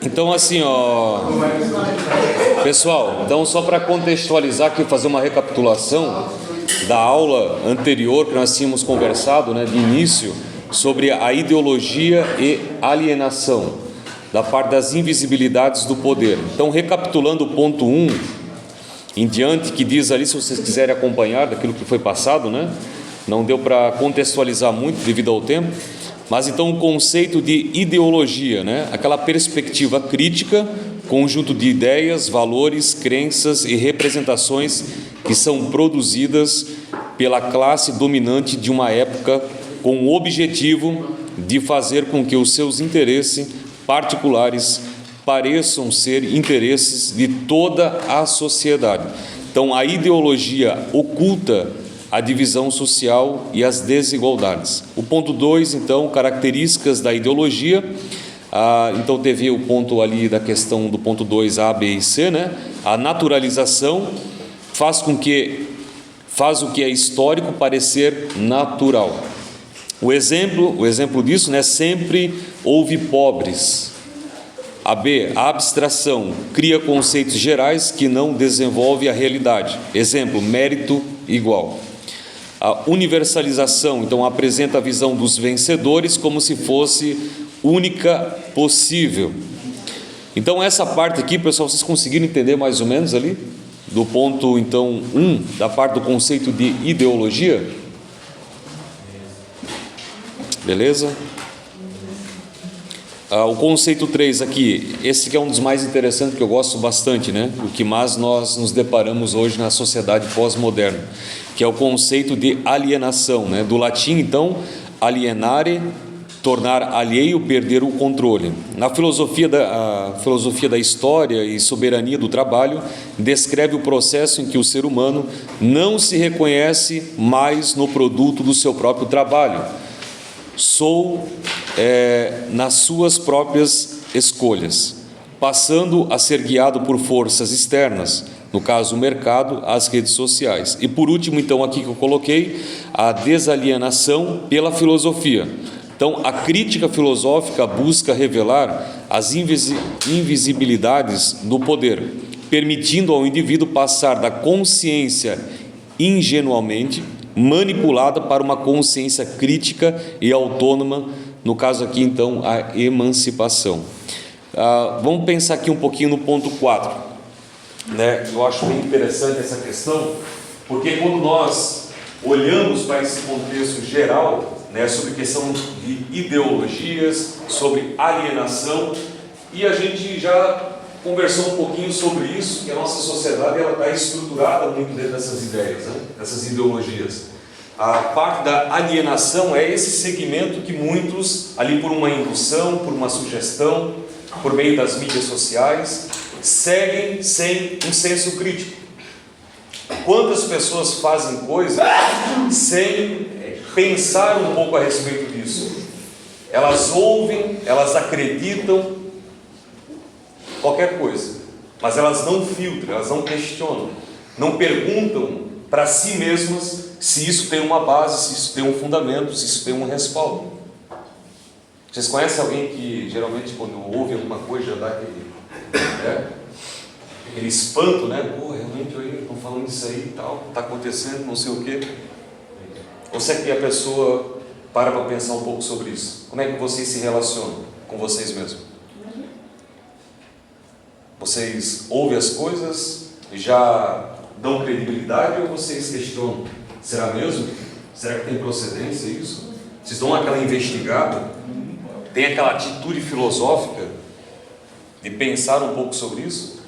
Então assim, pessoal, então só para contextualizar aqui, fazer uma recapitulação da aula anterior que nós tínhamos conversado, né, de início, sobre a ideologia e alienação, da parte das invisibilidades do poder. Então, recapitulando o ponto 1 em diante, que diz ali, se vocês quiserem acompanhar daquilo que foi passado, né? Não deu para contextualizar muito devido ao tempo, mas então o conceito de ideologia, né? Aquela perspectiva crítica, conjunto de ideias, valores, crenças e representações que são produzidas pela classe dominante de uma época com o objetivo de fazer com que os seus interesses particulares pareçam ser interesses de toda a sociedade. Então, a ideologia oculta a divisão social e as desigualdades. O ponto 2, então, características da ideologia. Então, teve o ponto ali da questão do ponto 2, A, B e C, né? A naturalização faz o que é histórico parecer natural. O exemplo disso, né? Sempre houve pobres. A B, a abstração cria conceitos gerais que não desenvolve a realidade. Exemplo, mérito igual. A universalização, então, apresenta a visão dos vencedores como se fosse única possível. Então, essa parte aqui, pessoal, vocês conseguiram entender mais ou menos ali? Do ponto, então, 1, da parte do conceito de ideologia? Beleza? O conceito 3 aqui, esse que é um dos mais interessantes, que eu gosto bastante, né? O que mais nós nos deparamos hoje na sociedade pós-moderna, que é o conceito de alienação, né? Do latim, então, alienare, tornar alheio, perder o controle. Na filosofia da história e soberania do trabalho, descreve o processo em que o ser humano não se reconhece mais no produto do seu próprio trabalho. Sou nas suas próprias escolhas, passando a ser guiado por forças externas, no caso o mercado, as redes sociais. E por último, então, aqui que eu coloquei, a desalienação pela filosofia. Então, a crítica filosófica busca revelar as invisibilidades do poder, permitindo ao indivíduo passar da consciência ingenuamente manipulada para uma consciência crítica e autônoma, no caso aqui, então, a emancipação. Vamos pensar aqui um pouquinho no ponto 4, né? Eu acho bem interessante essa questão, porque quando nós olhamos para esse contexto geral, né, sobre questão de ideologias, sobre alienação, e a gente já conversou um pouquinho sobre isso, que a nossa sociedade está estruturada muito dentro dessas ideias, né, dessas ideologias. A parte da alienação é esse segmento que muitos, ali por uma indução, por uma sugestão, por meio das mídias sociais, seguem sem um senso crítico. Quantas pessoas fazem coisas sem pensar um pouco a respeito disso? Elas ouvem, elas acreditam, qualquer coisa, mas elas não filtram, elas não questionam, não perguntam para si mesmas se isso tem uma base, se isso tem um fundamento, se isso tem um respaldo. Vocês conhecem alguém que geralmente quando ouve alguma coisa já dá aquele espanto, né? Pô, realmente estão falando isso aí e tal, está acontecendo, não sei o quê. Ou será que a pessoa para pensar um pouco sobre isso? Como é que vocês se relacionam com vocês mesmos? Vocês ouvem as coisas e já dão credibilidade ou vocês questionam? Será mesmo? Será que tem procedência isso? Vocês dão aquela investigada? Tem aquela atitude filosófica de pensar um pouco sobre isso?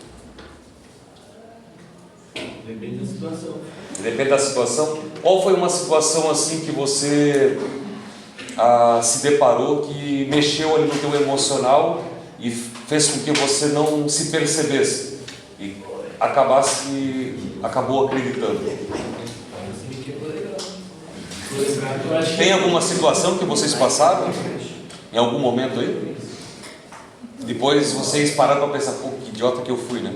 Depende da situação. Depende da situação. Qual foi uma situação assim que você se deparou, que mexeu ali no teu emocional e fez com que você não se percebesse e acabou acreditando? Tem alguma situação que vocês passaram em algum momento aí? Depois vocês pararam para pensar, pô, que idiota que eu fui, né?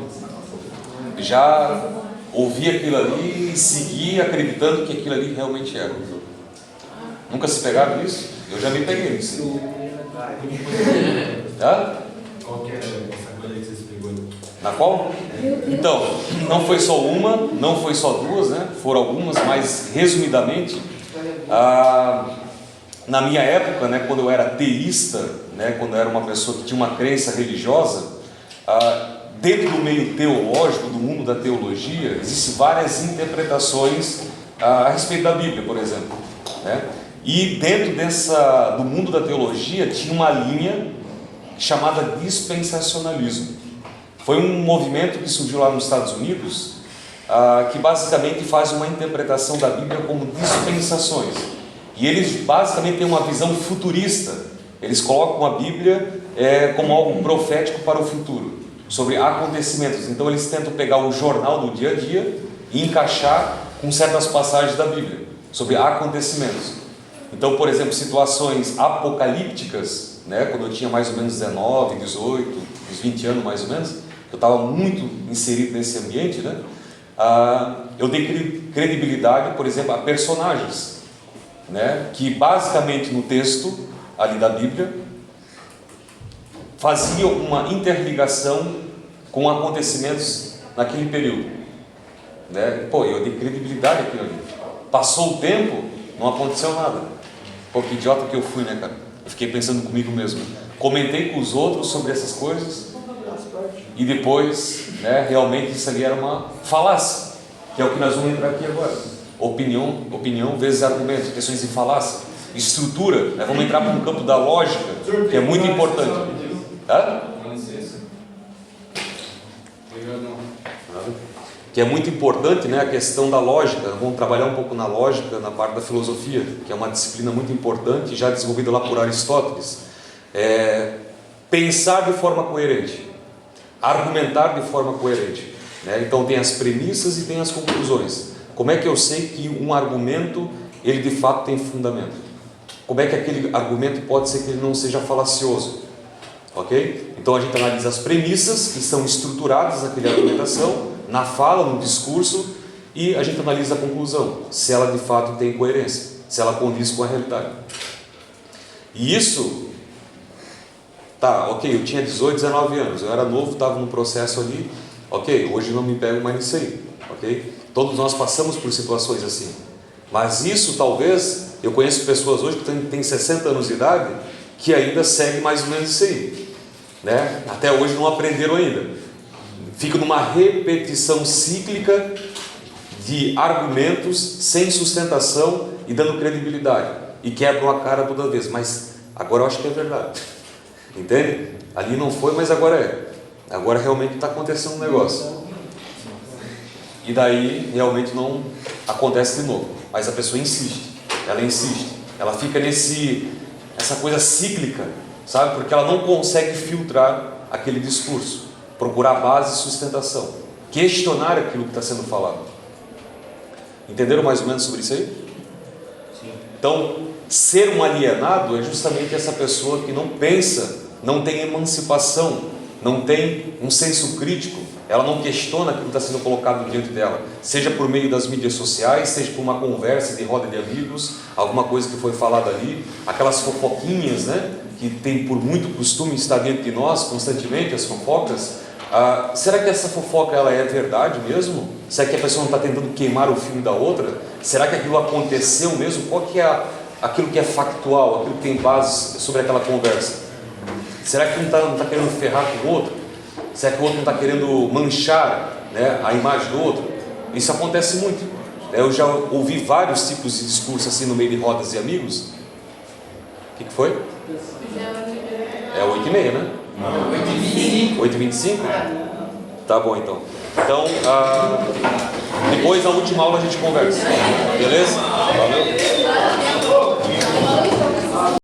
Já ouvi aquilo ali e segui acreditando que aquilo ali realmente era. Nunca se pegaram nisso? Eu já me peguei nisso. Qual que é Na qual? Então, não foi só uma, não foi só duas, né? Foram algumas, mas resumidamente, na minha época, né, quando eu era teísta, né, quando eu era uma pessoa que tinha uma crença religiosa, dentro do meio teológico, do mundo da teologia, existem várias interpretações a respeito da Bíblia, por exemplo, né? E dentro do mundo da teologia tinha uma linha chamada dispensacionalismo. Foi um movimento que surgiu lá nos Estados Unidos, que basicamente faz uma interpretação da Bíblia como dispensações. E eles basicamente têm uma visão futurista. Eles colocam a Bíblia como algo profético para o futuro, sobre acontecimentos. Então eles tentam pegar o jornal do dia a dia e encaixar com certas passagens da Bíblia, sobre acontecimentos. Então, por exemplo, situações apocalípticas, né, quando eu tinha mais ou menos 19, 18, uns 20 anos mais ou menos, eu estava muito inserido nesse ambiente, né? Eu dei credibilidade, por exemplo, a personagens, né, que basicamente no texto ali da Bíblia faziam uma interligação com acontecimentos naquele período, né? Pô, eu dei credibilidade àquilo ali. Passou o tempo, não aconteceu nada. Pô, que idiota que eu fui, né, cara? Eu fiquei pensando comigo mesmo. Comentei com os outros sobre essas coisas e depois, né, realmente isso ali era uma falácia, que é o que nós vamos entrar aqui agora. Opinião vezes argumento, questões de falácia, estrutura, né? Vamos entrar para um campo da lógica, que é muito importante. Que é muito importante, né, a questão da lógica. Vamos trabalhar um pouco na lógica, na parte da filosofia, que é uma disciplina muito importante, já desenvolvida lá por Aristóteles. Pensar de forma coerente, argumentar de forma coerente, né? Então tem as premissas e tem as conclusões. Como é que eu sei que um argumento, ele de fato tem fundamento? Como é que aquele argumento pode ser que ele não seja falacioso? Ok? Então a gente analisa as premissas que estão estruturadas naquela argumentação, na fala, no discurso, e a gente analisa a conclusão, se ela de fato tem coerência, se ela condiz com a realidade. E isso, tá, ok, eu tinha 18, 19 anos, eu era novo, estava no processo ali, ok, hoje não me pego mais nisso aí, ok? Todos nós passamos por situações assim, mas isso talvez, eu conheço pessoas hoje que têm 60 anos de idade, que ainda seguem mais ou menos isso aí, né? Até hoje não aprenderam ainda. Fica numa repetição cíclica de argumentos sem sustentação e dando credibilidade, e quebram a cara toda vez, mas agora eu acho que é verdade, entende? Ali não foi, mas agora é. Agora realmente está acontecendo um negócio, e daí realmente não acontece de novo, mas a pessoa insiste, ela fica essa coisa cíclica, sabe? Porque ela não consegue filtrar aquele discurso, procurar base e sustentação, questionar aquilo que está sendo falado. Entenderam mais ou menos sobre isso aí? Sim. Então, ser um alienado é justamente essa pessoa que não pensa, não tem emancipação, não tem um senso crítico, ela não questiona aquilo que está sendo colocado diante dela, seja por meio das mídias sociais, seja por uma conversa de roda de amigos, alguma coisa que foi falada ali, aquelas fofoquinhas, né, que tem por muito costume estar dentro de nós constantemente, as fofocas. Será que essa fofoca ela é verdade mesmo? Será que a pessoa não está tentando queimar o filme da outra? Será que aquilo aconteceu mesmo? Qual que é aquilo que é factual, aquilo que tem base sobre aquela conversa? Será que um não está querendo ferrar com o outro? Será que o outro não está querendo manchar, né, a imagem do outro? Isso acontece muito. Eu já ouvi vários tipos de discurso assim no meio de rodas de amigos. O que foi? É 8h30, né? 8h25? Tá bom então. Então, depois da última aula a gente conversa. Beleza? Valeu?